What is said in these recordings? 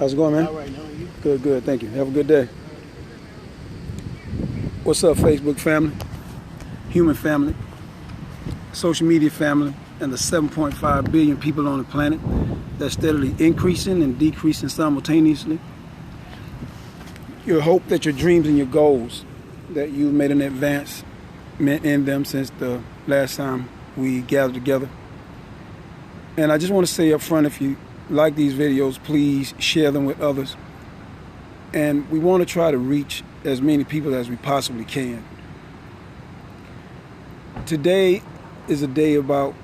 How's it going, man? All right, how are you? Good, good. Thank you. Have a good day. What's up, Facebook family, human family, social media family, and the 7.5 billion people on the planet that's steadily increasing and decreasing simultaneously? Your hope that your dreams and your goals, that you've made an advancement in them since the last time we gathered together. And I just want to say up front, if you like these videos, please share them with others. And we want to try to reach as many people as we possibly can. Today is a day about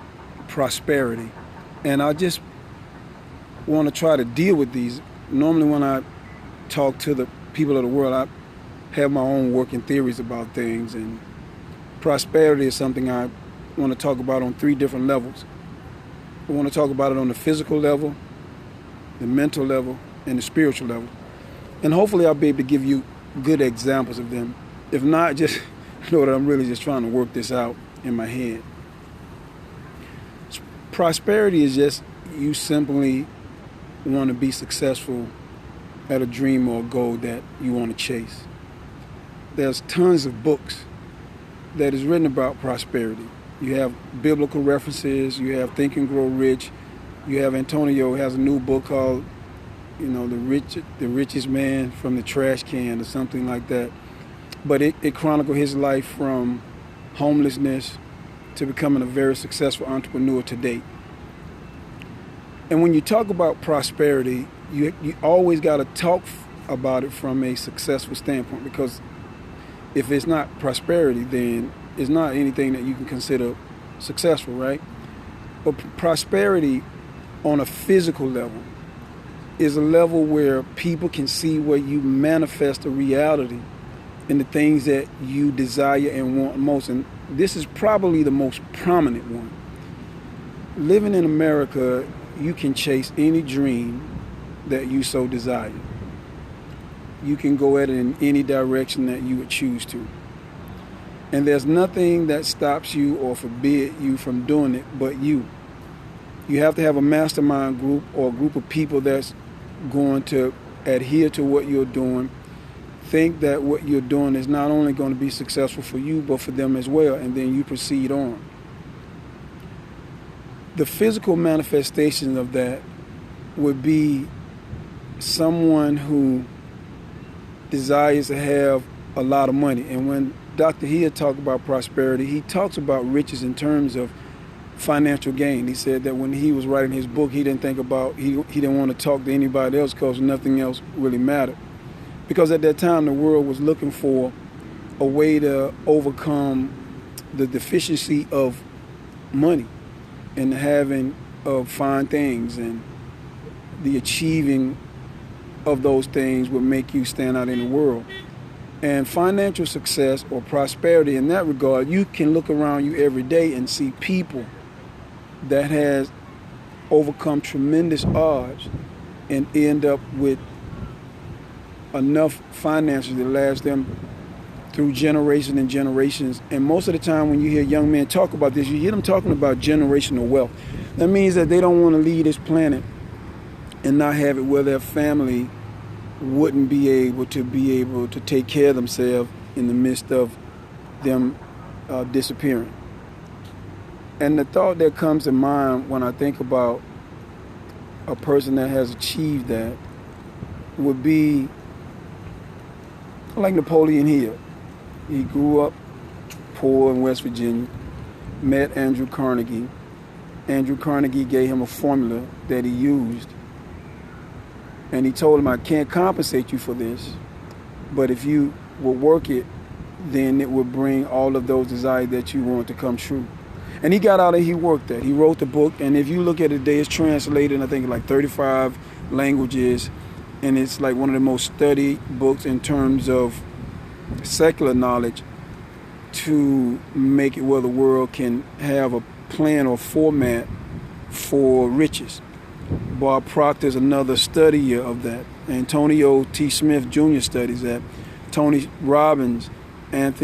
prosperity. And I just want to try to deal with these. Normally when I talk to the people of the world, I have my own working theories about things. And prosperity is something I want to talk about on 3 different levels. I want to talk about it on the physical level, the mental level, and the spiritual level. And hopefully I'll be able to give you good examples of them. If not, just know that I'm really just trying to work this out in my head. Prosperity is just you simply want to be successful at a dream or a goal that you want to chase. There's tons of books that is written about prosperity. You have biblical references, you have Think and Grow Rich, you have Antonio has a new book called, the Richest Man from the Trash Can or something like that. But it chronicled his life from homelessness to becoming a very successful entrepreneur to date. And when you talk about prosperity, you always got to talk about it from a successful standpoint, because if it's not prosperity, then it's not anything that you can consider successful, right? But prosperity on a physical level is a level where people can see where you manifest a reality in the things that you desire and want most. And this is probably the most prominent one. Living in America, you can chase any dream that you so desire. You can go at it in any direction that you would choose to. And there's nothing that stops you or forbid you from doing it but you. You have to have a mastermind group or a group of people that's going to adhere to what you're doing, think that what you're doing is not only going to be successful for you, but for them as well, and then you proceed on. The physical manifestation of that would be someone who desires to have a lot of money. And when Dr. Hill talked about prosperity, he talks about riches in terms of financial gain. He said that when he was writing his book, he didn't think about, he didn't want to talk to anybody else because nothing else really mattered. Because at that time, the world was looking for a way to overcome the deficiency of money and having of fine things, and the achieving of those things would make you stand out in the world. And financial success or prosperity in that regard, you can look around you every day and see people that has overcome tremendous odds and end up with enough finances that last them through generations and generations. And most of the time when you hear young men talk about this, you hear them talking about generational wealth. That means that they don't want to leave this planet and not have it where their family wouldn't be able to take care of themselves in the midst of them disappearing. And the thought that comes to mind when I think about a person that has achieved that would be like Napoleon Hill. He grew up poor in West Virginia, met Andrew Carnegie. Andrew Carnegie gave him a formula that he used. And he told him, I can't compensate you for this, but if you will work it, then it will bring all of those desires that you want to come true. And he got out and he worked that. He wrote the book, and if you look at it today, it's translated in I think like 35 languages, and it's like one of the most studied books in terms of secular knowledge to make it where the world can have a plan or format for riches. Bob Proctor is another studier of that. Antonio T. Smith Jr. studies that. Tony Robbins, but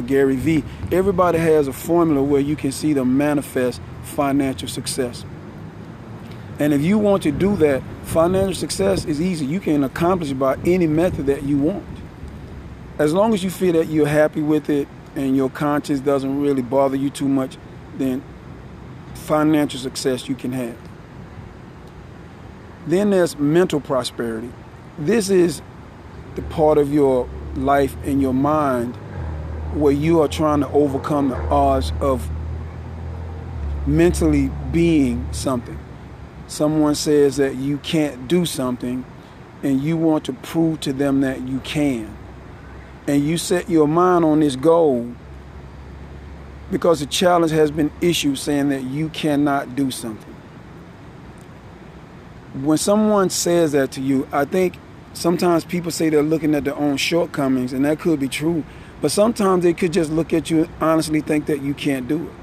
Gary Vee. Everybody has a formula where you can see them manifest financial success. And if you want to do that, financial success is easy. You can accomplish it by any method that you want. As long as you feel that you're happy with it and your conscience doesn't really bother you too much, then financial success you can have. Then there's mental prosperity. This is the part of your life and your mind where you are trying to overcome the odds of mentally being something. Someone says that you can't do something and you want to prove to them that you can. And you set your mind on this goal because a challenge has been issued saying that you cannot do something. When someone says that to you, I think sometimes people say they're looking at their own shortcomings, and that could be true. But sometimes they could just look at you and honestly think that you can't do it.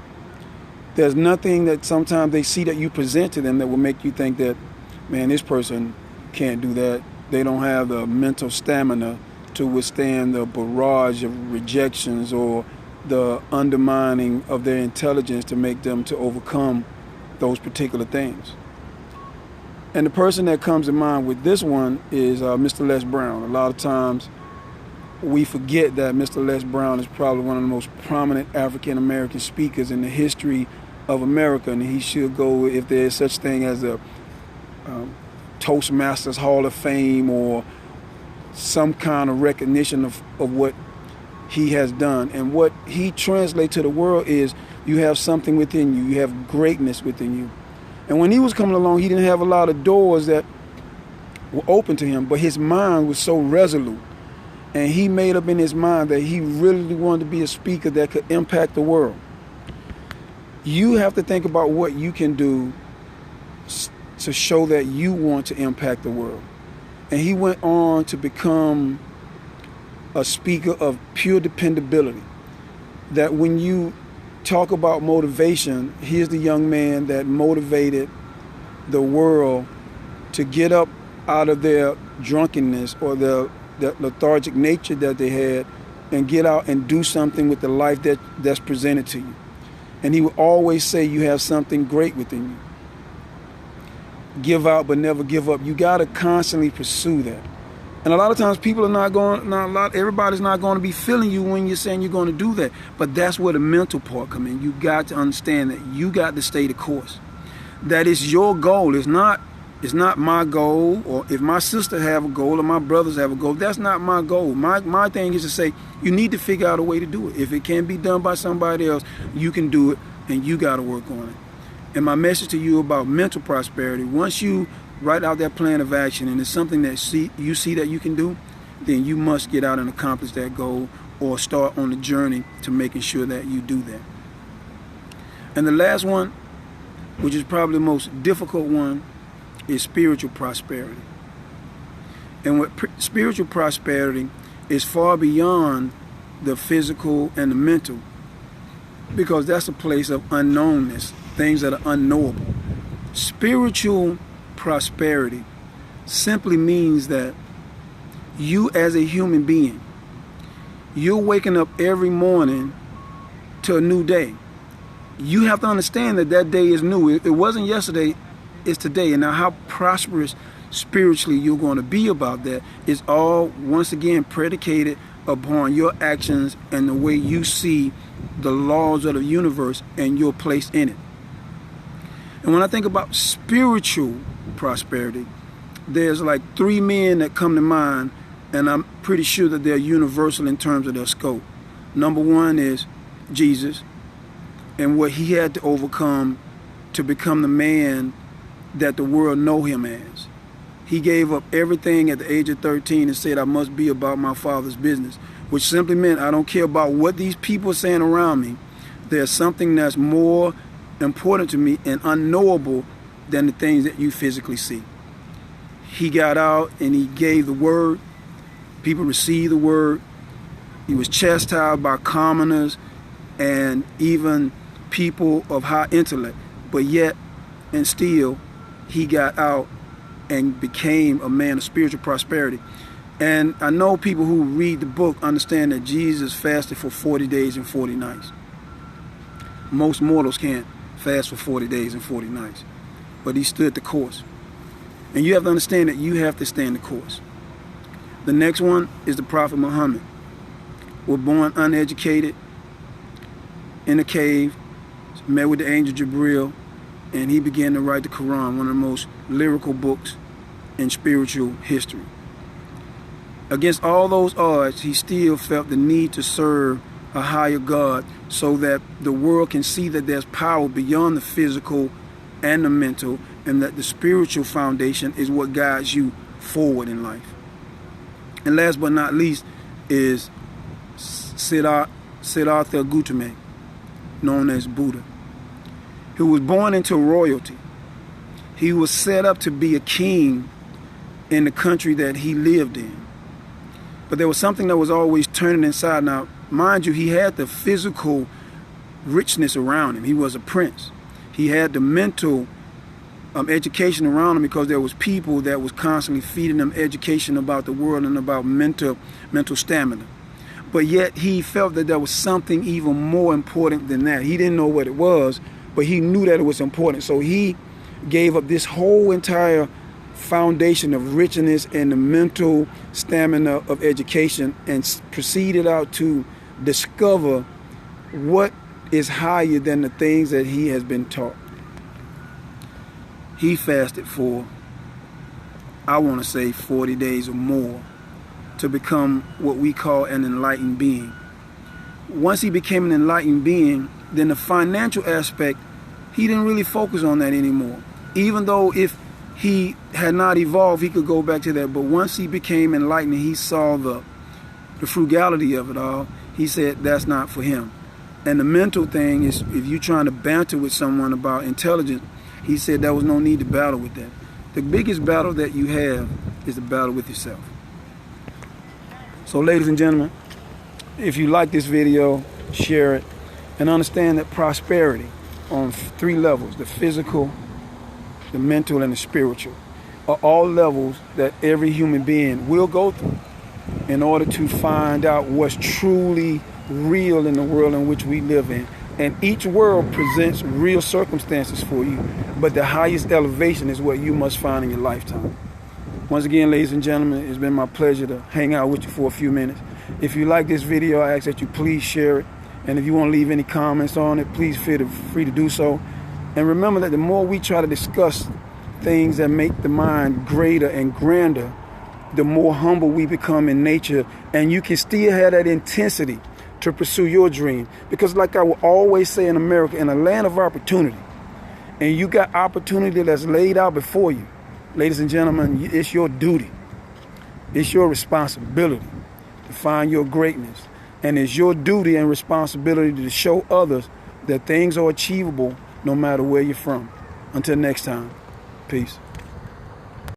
There's nothing that sometimes they see that you present to them that will make you think that, man, this person can't do that. They don't have the mental stamina to withstand the barrage of rejections or the undermining of their intelligence to make them to overcome those particular things. And the person that comes to mind with this one is Mr. Les Brown. A lot of times we forget that Mr. Les Brown is probably one of the most prominent African-American speakers in the history of America, and he should go, if there is such thing as a Toastmasters Hall of Fame or some kind of recognition of what he has done. And what he translates to the world is you have something within you. You have greatness within you. And when he was coming along, he didn't have a lot of doors that were open to him, but his mind was so resolute. And he made up in his mind that he really wanted to be a speaker that could impact the world. You have to think about what you can do to show that you want to impact the world. And he went on to become a speaker of pure dependability. That when you talk about motivation, here's the young man that motivated the world to get up out of their drunkenness or the lethargic nature that they had and get out and do something with the life that's presented to you. And he would always say you have something great within you. Give out but never give up. You got to constantly pursue that. And a lot of times people are everybody's not going to be feeling you when you're saying you're going to do that. But that's where the mental part comes in. You got to understand that you got to stay the course. That is your goal. It's not my goal, or if my sister have a goal or my brothers have a goal, that's not my goal. My thing is to say you need to figure out a way to do it. If it can be done by somebody else, you can do it, and you got to work on it. And my message to you about mental prosperity, once you write out that plan of action and it's something that you see that you can do, then you must get out and accomplish that goal or start on the journey to making sure that you do that. And the last one, which is probably the most difficult one, is spiritual prosperity. And what spiritual prosperity is far beyond the physical and the mental, because that's a place of unknownness, things that are unknowable. Spiritual prosperity simply means that you as a human being, you're waking up every morning to a new day. You have to understand that that day is new. It wasn't yesterday, it's today. And now how prosperous spiritually you're going to be about that is all, once again, predicated upon your actions and the way you see the laws of the universe and your place in it. And when I think about spiritual prosperity, there's like three men that come to mind, and I'm pretty sure that they're universal in terms of their scope. Number one is Jesus and what he had to overcome to become the man that the world know him as. He gave up everything at the age of 13 and said, I must be about my Father's business, which simply meant I don't care about what these people are saying around me. There's something that's more important to me and unknowable than the things that you physically see. He got out and he gave the word. People received the word. He was chastised by commoners and even people of high intellect, but yet and still he got out and became a man of spiritual prosperity. And I know people who read the book understand that Jesus fasted for 40 days and 40 nights. Most mortals can't fast for 40 days and 40 nights. but he stood the course. And you have to understand that you have to stand the course. The next one is the Prophet Muhammad. Was born uneducated in a cave, met with the angel Jibril, and he began to write the Quran, one of the most lyrical books in spiritual history. Against all those odds, he still felt the need to serve a higher God so that the world can see that there's power beyond the physical and the mental, and that the spiritual foundation is what guides you forward in life. And last but not least is Siddhartha Gautama, known as Buddha, who was born into royalty. He was set up to be a king in the country that he lived in. But there was something that was always turning inside. Now, mind you, he had the physical richness around him. He was a prince. He had the mental education around him, because there was people that was constantly feeding him education about the world and about mental stamina. But yet he felt that there was something even more important than that. He didn't know what it was, but he knew that it was important. So he gave up this whole entire foundation of richness and the mental stamina of education and proceeded out to discover what is higher than the things that he has been taught. He fasted for, I want to say, 40 days or more to become what we call an enlightened being. Once he became an enlightened being, then the financial aspect, he didn't really focus on that anymore. Even though if he had not evolved, he could go back to that. But once he became enlightened and he saw the frugality of it all, he said that's not for him. And the mental thing is, if you're trying to banter with someone about intelligence, he said there was no need to battle with that. The biggest battle that you have is the battle with yourself. So ladies and gentlemen, if you like this video, share it, and understand that prosperity on 3 levels, the physical, the mental, and the spiritual, are all levels that every human being will go through in order to find out what's truly real in the world in which we live in. And each world presents real circumstances for you, but the highest elevation is what you must find in your lifetime. Once again, ladies and gentlemen, it's been my pleasure to hang out with you for a few minutes. If you like this video, I ask that you please share it. And if you want to leave any comments on it, please feel free to do so. And remember that the more we try to discuss things that make the mind greater and grander, the more humble we become in nature. And you can still have that intensity to pursue your dream. Because like I will always say in America, in a land of opportunity, and you got opportunity that's laid out before you, ladies and gentlemen, it's your duty, it's your responsibility to find your greatness. And it's your duty and responsibility to show others that things are achievable no matter where you're from. Until next time, peace.